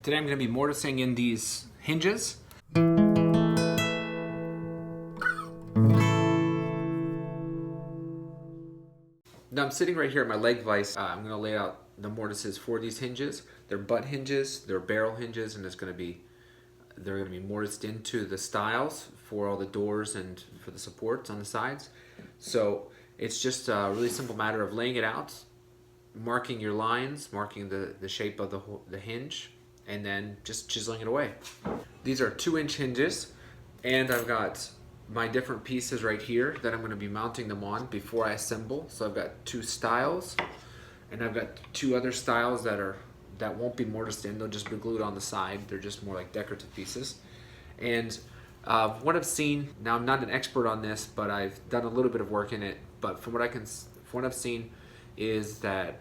Today I'm going to be mortising in these hinges. Now I'm sitting right here at my leg vise. I'm going to lay out the mortises for these hinges. They're butt hinges, they're barrel hinges, and they're going to be mortised into the stiles for all the doors and for the supports on the sides. So it's just a really simple matter of laying it out, marking your lines, marking the shape of the hinge, and then just chiseling it away. These are 2-inch hinges, and I've got my different pieces right here that I'm going to be mounting them on before I assemble. So I've got 2 stiles, and I've got 2 other stiles that won't be mortised in. They'll just be glued on the side. They're just more like decorative pieces. And what I've seen, now I'm not an expert on this, but I've done a little bit of work in it. But from what I've seen is that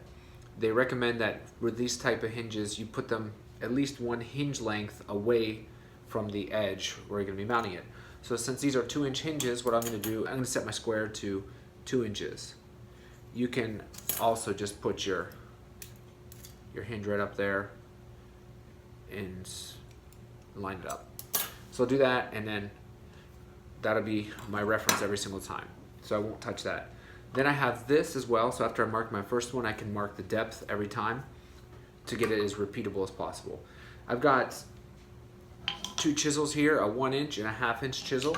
they recommend that with these type of hinges, you put them at least 1 hinge length away from the edge where you're going to be mounting it. So since these are 2-inch hinges, what I'm going to do, I'm going to set my square to 2 inches. You can also just put your hinge right up there and line it up. So I'll do that, and then that'll be my reference every single time. So I won't touch that. Then I have this as well, so after I mark my first one, I can mark the depth every time to get it as repeatable as possible. I've got 2 chisels here, a 1-inch and a 1/2-inch chisel.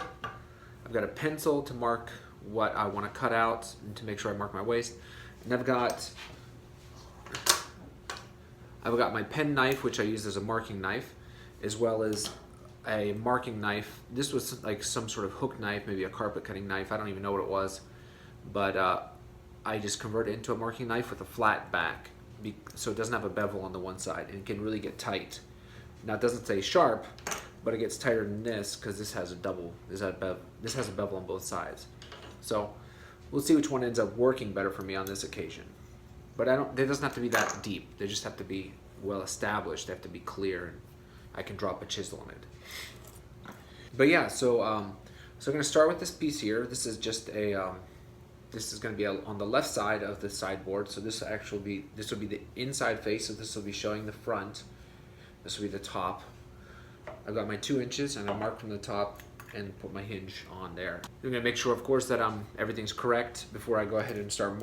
I've got a pencil to mark what I want to cut out and to make sure I mark my waist. And I've got my pen knife, which I use as a marking knife, as well as a marking knife. This was like some sort of hook knife, maybe a carpet cutting knife. I don't even know what it was, but I just converted it into a marking knife with a flat back, so it doesn't have a bevel on the one side and it can really get tight. Now it doesn't say sharp, but it gets tighter than this because this has a bevel on both sides. So we'll see which one ends up working better for me on this occasion. But they doesn't have to be that deep. They just have to be well established. They have to be clear, and I can drop a chisel on it. But yeah, so I'm going to start with this piece here. This is just this is going to be on the left side of the sideboard. So this will be the inside face. So this will be showing the front. This will be the top. I've got my 2 inches, and I mark from the top and put my hinge on there. I'm going to make sure, of course, that everything's correct before I go ahead and start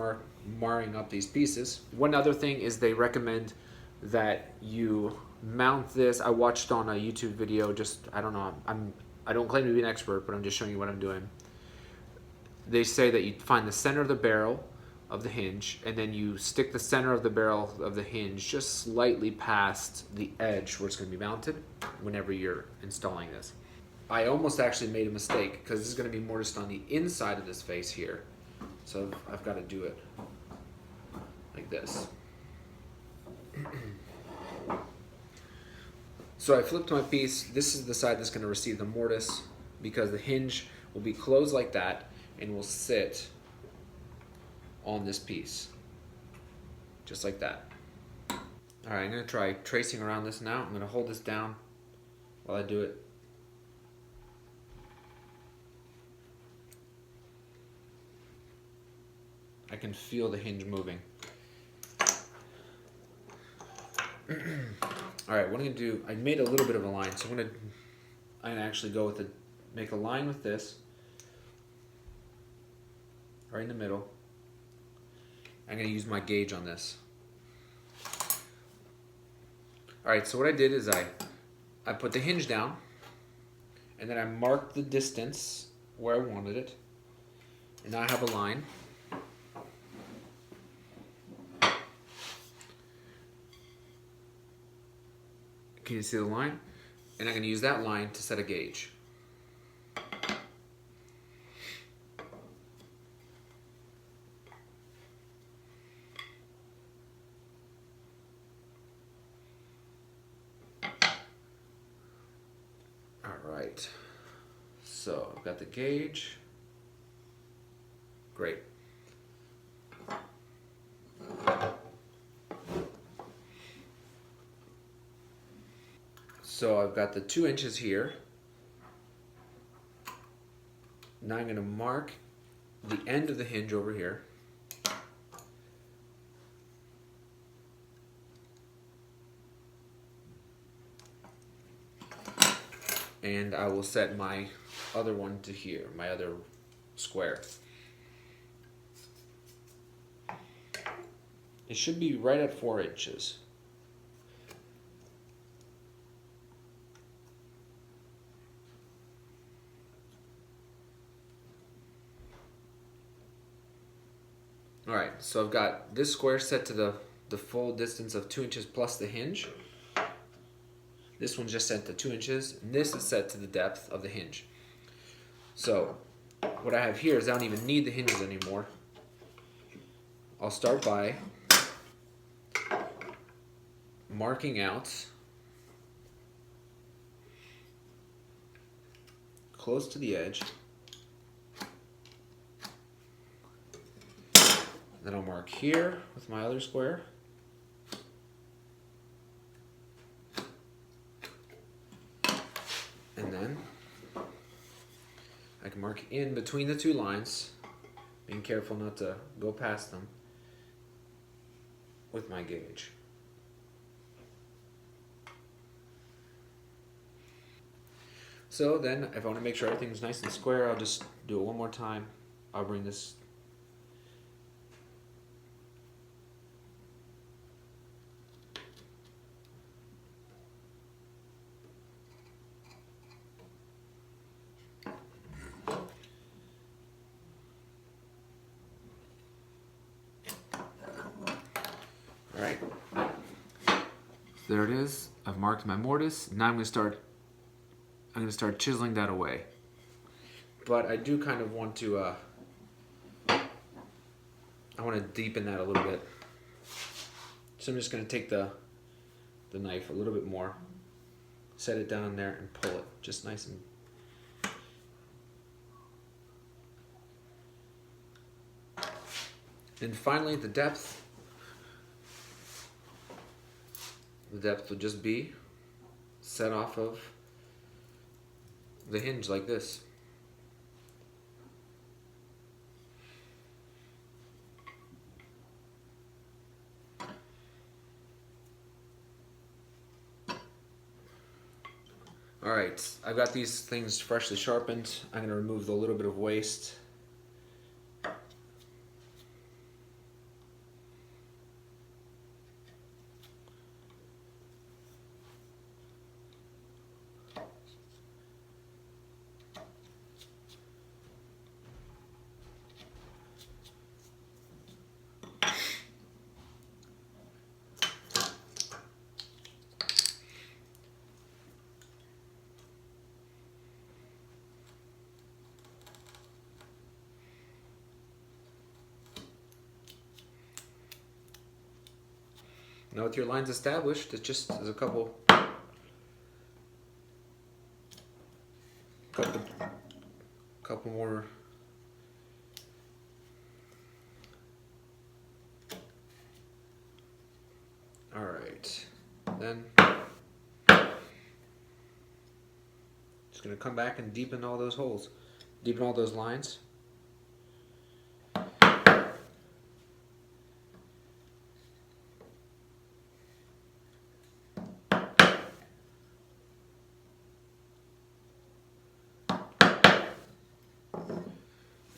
marring up these pieces. One other thing is they recommend that you mount this. I watched on a YouTube video, I don't claim to be an expert, but I'm just showing you what I'm doing. They say that you find the center of the barrel of the hinge, and then you stick the center of the barrel of the hinge just slightly past the edge where it's going to be mounted whenever you're installing this. I almost actually made a mistake because this is going to be mortised on the inside of this face here. So I've got to do it like this. So I flipped my piece. This is the side that's going to receive the mortise because the hinge will be closed like that and will sit on this piece, just like that. All right, I'm going to try tracing around this now. I'm going to hold this down while I do it. I can feel the hinge moving. All right, what I'm going to do, I made a little bit of a line, so I'm going to actually go with make a line with this right in the middle. I'm going to use my gauge on this. All right, so what I did is I put the hinge down, and then I marked the distance where I wanted it, and now I have a line. Can you see the line? And I'm going to use that line to set a gauge. Alright, so I've got the gauge. Great. So I've got the 2 inches here. Now I'm going to mark the end of the hinge over here. and I will set my other one to here, my other square. It should be right at 4 inches. Alright, so I've got this square set to the full distance of 2 inches plus the hinge. This one's just set to 2 inches, and this is set to the depth of the hinge. So what I have here is I don't even need the hinges anymore. I'll start by marking out close to the edge. Then I'll mark here with my other square. And then I can mark in between the two lines, being careful not to go past them with my gauge. So then if I want to make sure everything's nice and square, I'll just do it one more time. I'll bring this Alright, there it is. I've marked my mortise. Now I'm going to start chiseling that away. But I do kind of want to I want to deepen that a little bit. So I'm just going to take the knife a little bit more, set it down there and pull it just nice and finally the depth will just be set off of the hinge like this. Alright, I've got these things freshly sharpened. I'm going to remove the little bit of waste. Now with your lines established, it's just there's a couple more. All right, then just gonna come back and deepen all those holes, deepen all those lines.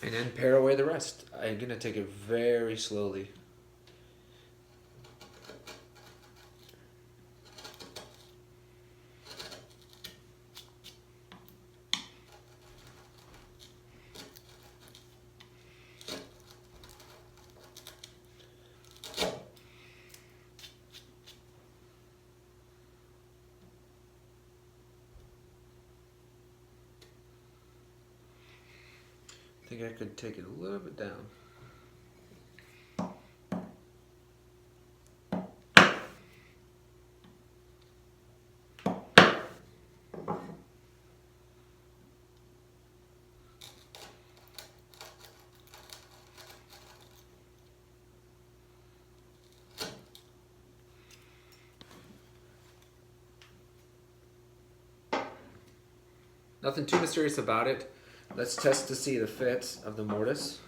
And then pare away the rest. I'm going to take it very slowly. I think I could take it a little bit down. Nothing too mysterious about it. Let's test to see the fit of the mortise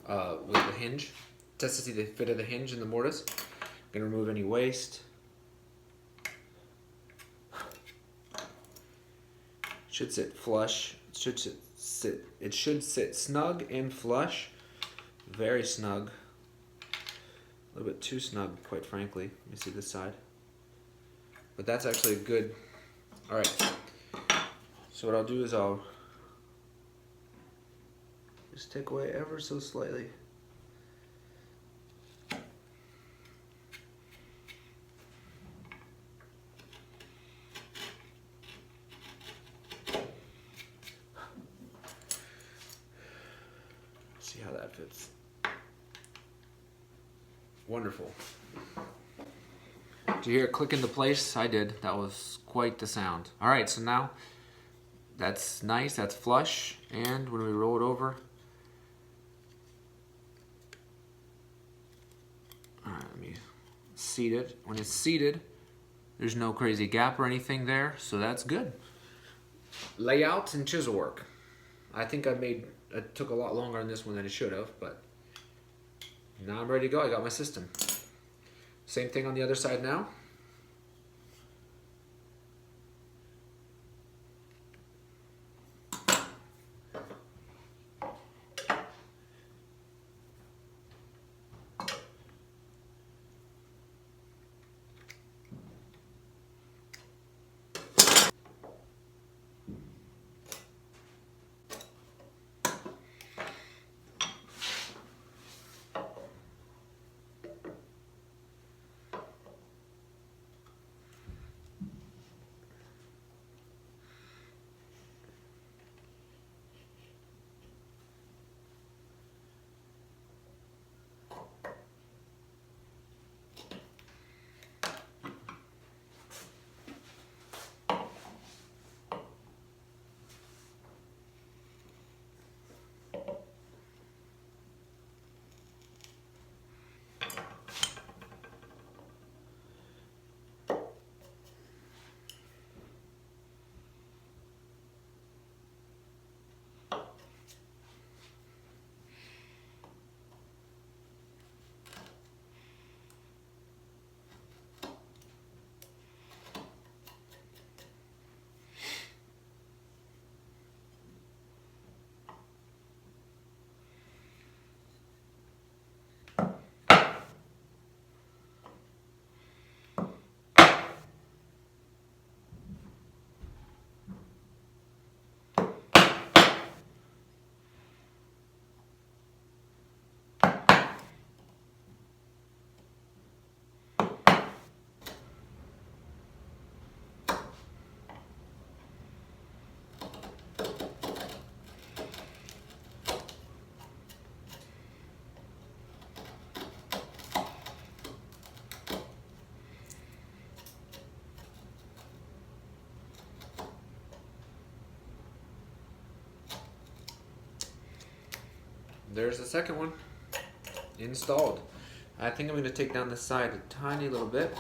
with the hinge. Test to see the fit of the hinge in the mortise. I'm going to remove any waste. Should sit flush. It should sit snug and flush. Very snug. A little bit too snug, quite frankly. Let me see this side. But that's actually a good. All right. So what I'll do is I'll just take away ever so slightly. See how that fits. Wonderful. Did you hear it click into place? I did. That was quite the sound. All right, so now that's nice, that's flush, and when we roll it over, all right, let me seat it. When it's seated, there's no crazy gap or anything there, so that's good. Layout and chisel work. I think I took a lot longer on this one than it should have, but now I'm ready to go. I got my system. Same thing on the other side now. There's the second one installed. I think I'm going to take down the side a tiny little bit.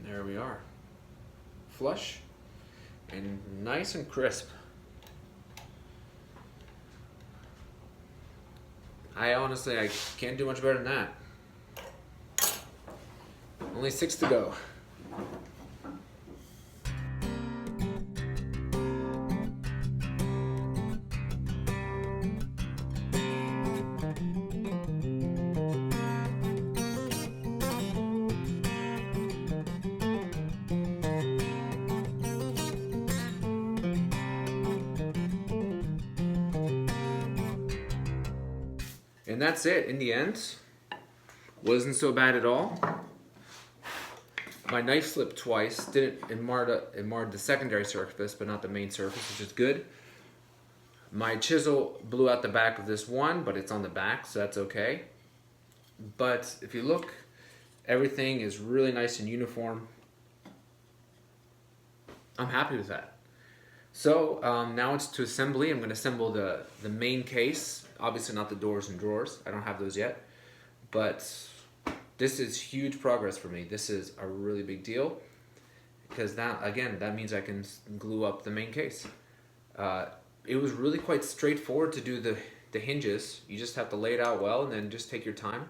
There we are. Flush and nice and crisp. I can't do much better than that. Only 6 to go. And that's it. In the end, wasn't so bad at all. My knife slipped twice. It marred the secondary surface, but not the main surface, which is good. My chisel blew out the back of this one, but it's on the back, so that's okay. But if you look, everything is really nice and uniform. I'm happy with that. So now it's to assembly. I'm going to assemble the main case. Obviously not the doors and drawers. I don't have those yet. But this is huge progress for me. This is a really big deal because now, again, that means I can glue up the main case. It was really quite straightforward to do the hinges. You just have to lay it out well and then just take your time.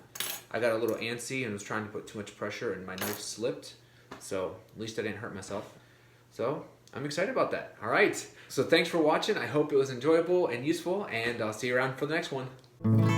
I got a little antsy and was trying to put too much pressure and my knife slipped. So at least I didn't hurt myself. So I'm excited about that. All right. So thanks for watching. I hope it was enjoyable and useful, and I'll see you around for the next one.